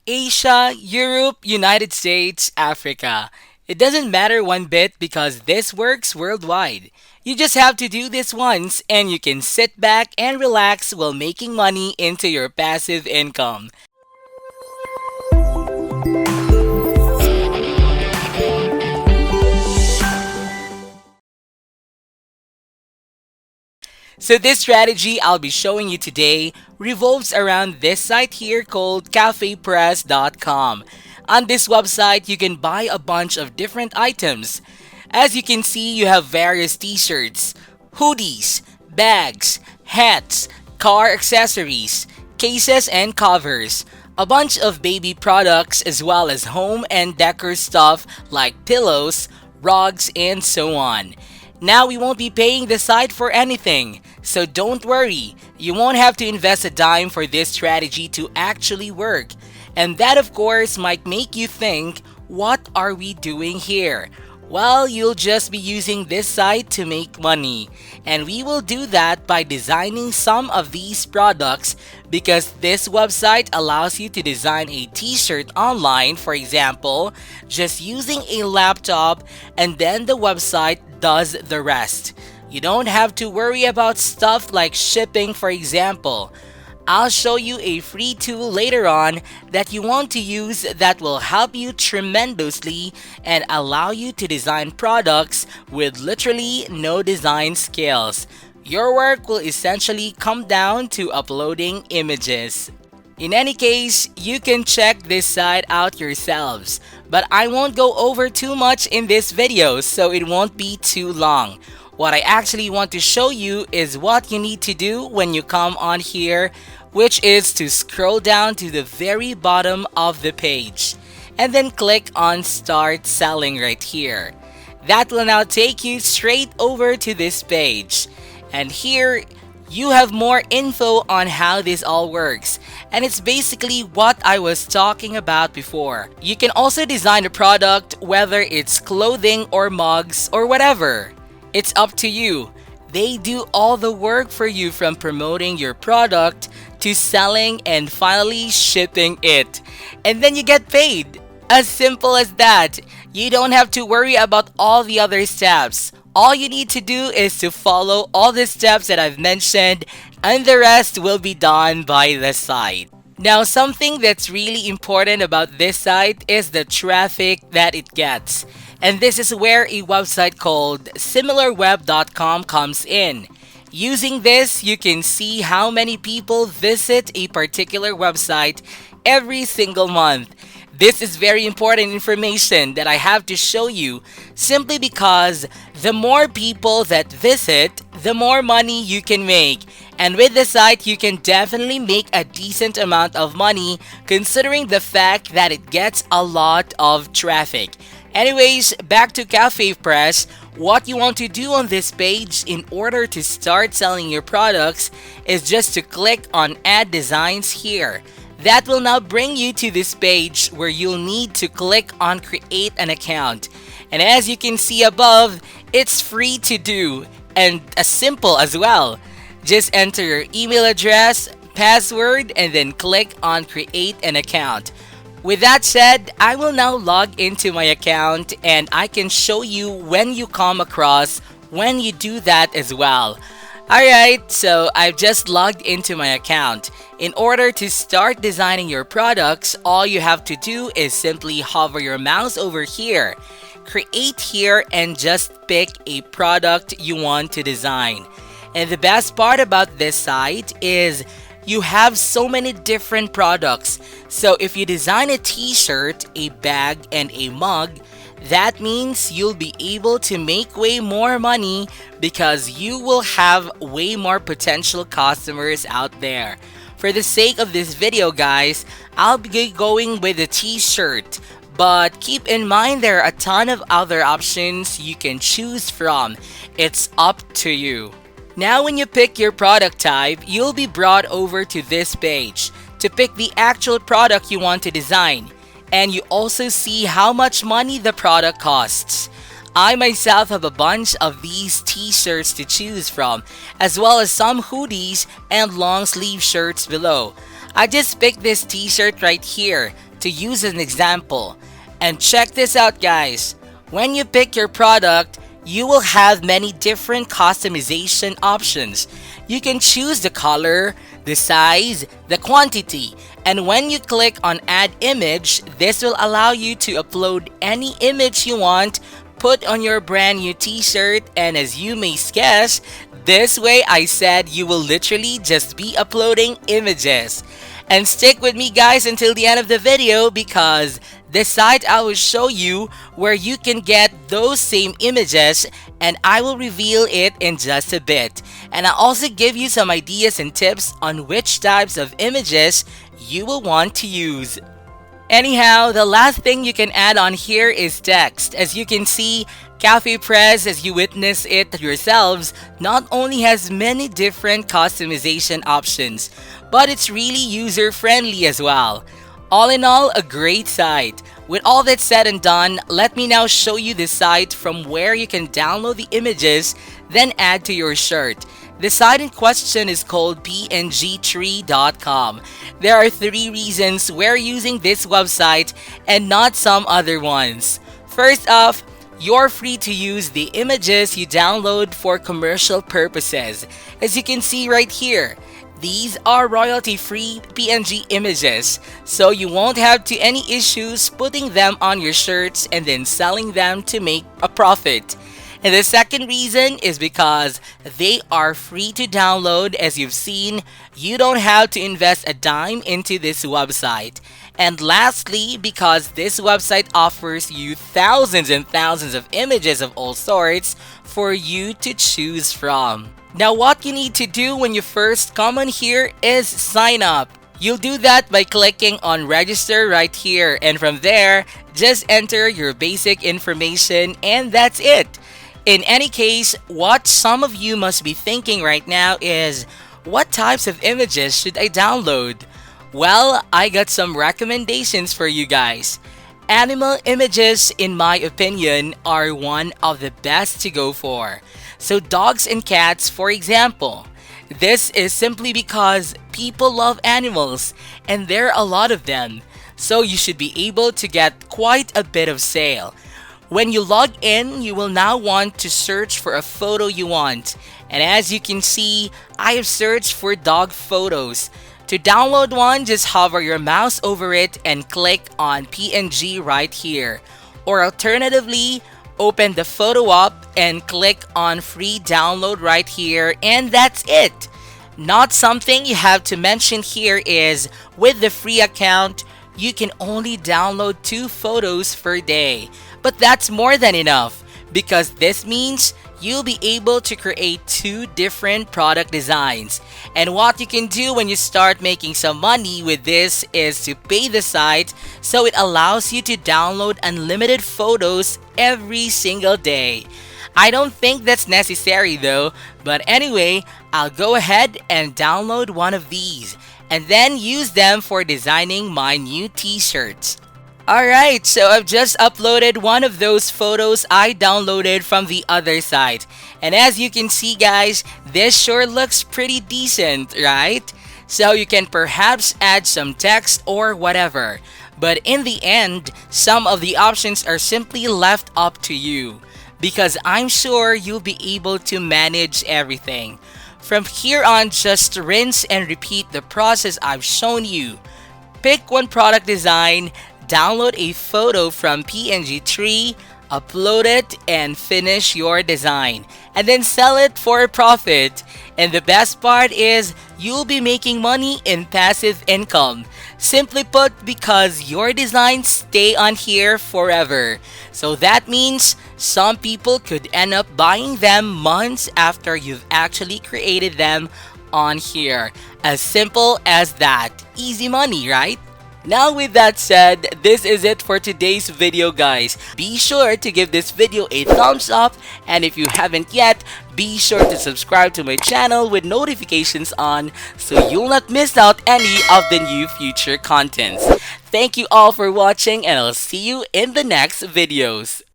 Asia, Europe, United States, Africa. It doesn't matter one bit because this works worldwide. You just have to do this once and you can sit back and relax while making money into your passive income. So this strategy I'll be showing you today revolves around this site here called cafepress.com. On this website, you can buy a bunch of different items. As you can see, you have various t-shirts, hoodies, bags, hats, car accessories, cases and covers, a bunch of baby products as well as home and decor stuff like pillows, rugs, and so on. Now we won't be paying the site for anything, so don't worry. You won't have to invest a dime for this strategy to actually work. And that of course might make you think, what are we doing here? Well, you'll just be using this site to make money. And we will do that by designing some of these products because this website allows you to design a t-shirt online, for example, just using a laptop, and then the website does the rest. You don't have to worry about stuff like shipping, for example. I'll show you a free tool later on that you want to use that will help you tremendously and allow you to design products with literally no design skills. Your work will essentially come down to uploading images. In any case, you can check this site out yourselves, but I won't go over too much in this video so it won't be too long. What I actually want to show you is what you need to do when you come on here, which is to scroll down to the very bottom of the page and then click on Start Selling right here. That will now take you straight over to this page. And here you have more info on how this all works, and it's basically what I was talking about before. You can also design a product, whether it's clothing or mugs or whatever. It's up to you. They do all the work for you, from promoting your product to selling and finally shipping it. And then you get paid. As simple as that. You don't have to worry about all the other steps. All you need to do is to follow all the steps that I've mentioned, and the rest will be done by the site. Now, something that's really important about this site is the traffic that it gets. And this is where a website called similarweb.com comes in. Using this, you can see how many people visit a particular website every single month. This is very important information that I have to show you simply because the more people that visit, the more money you can make. And with the site, you can definitely make a decent amount of money considering the fact that it gets a lot of traffic. Anyways, back to Cafe Press. What you want to do on this page in order to start selling your products is just to click on Add Designs here. That will now bring you to this page where you'll need to click on Create an Account. And as you can see above, it's free to do and as simple as well. Just enter your email address, password, and then click on Create an Account. With that said, I will now log into my account and I can show you when you come across when you do that as well. Alright, so I've just logged into my account. In order to start designing your products, all you have to do is simply hover your mouse over here, create here, and just pick a product you want to design. And the best part about this site is you have so many different products. So if you design a t-shirt, a bag, and a mug, that means you'll be able to make way more money because you will have way more potential customers out there. For the sake of this video, guys, I'll be going with a t-shirt. But keep in mind there are a ton of other options you can choose from. It's up to you. Now when you pick your product type, you'll be brought over to this page to pick the actual product you want to design. And you also see how much money the product costs. I myself have a bunch of these t-shirts to choose from, as well as some hoodies and long sleeve shirts below. I just picked this t-shirt right here to use as an example. And check this out, guys. When you pick your product, you will have many different customization options. You can choose the color, the size, the quantity, and when you click on add image, this will allow you to upload any image you want, put on your brand new t-shirt, and as you may guess, this way I said you will literally just be uploading images. And stick with me guys until the end of the video because this site I will show you where you can get those same images and I will reveal it in just a bit. And I'll also give you some ideas and tips on which types of images you will want to use. Anyhow, the last thing you can add on here is text. As you can see, Cafe Press, as you witness it yourselves, not only has many different customization options, but it's really user-friendly as well. All in all, a great site. With all that said and done, let me now show you the site from where you can download the images, then add to your shirt. The site in question is called pngtree.com. There are 3 reasons we're using this website and not some other ones. First off, you're free to use the images you download for commercial purposes. As you can see right here, these are royalty-free PNG images, so you won't have any issues putting them on your shirts and then selling them to make a profit. And the second reason is because they are free to download. As you've seen, you don't have to invest a dime into this website. And lastly, because this website offers you thousands and thousands of images of all sorts for you to choose from. Now what you need to do when you first come on here is sign up. You'll do that by clicking on register right here, and from there, just enter your basic information and that's it. In any case, what some of you must be thinking right now is, what types of images should I download? Well, I got some recommendations for you guys. Animal images, in my opinion, are one of the best to go for. So dogs and cats, for example. This is simply because people love animals and there are a lot of them. So you should be able to get quite a bit of sale. When you log in, you will now want to search for a photo you want. And as you can see, I have searched for dog photos. To download one, just hover your mouse over it and click on PNG right here. Or alternatively, open the photo up and click on free download right here, and that's it. Not something you have to mention here is, with the free account, you can only download 2 photos per day. But that's more than enough, because this means you'll be able to create 2 different product designs. And what you can do when you start making some money with this is to pay the site so it allows you to download unlimited photos every single day. I don't think that's necessary though, but anyway, I'll go ahead and download one of these and then use them for designing my new t-shirts. Alright, so I've just uploaded one of those photos I downloaded from the other site. And as you can see guys, this sure looks pretty decent, right? So you can perhaps add some text or whatever. But in the end, some of the options are simply left up to you, because I'm sure you'll be able to manage everything. From here on, just rinse and repeat the process I've shown you. Pick one product design, download a photo from PNG Tree, upload it, and finish your design. And then sell it for a profit. And the best part is, you'll be making money in passive income. Simply put, because your designs stay on here forever. So that means some people could end up buying them months after you've actually created them on here. As simple as that. Easy money, right? Now with that said, this is it for today's video guys. Be sure to give this video a thumbs up, and if you haven't yet, be sure to subscribe to my channel with notifications on so you'll not miss out any of the new future contents. Thank you all for watching, and I'll see you in the next videos.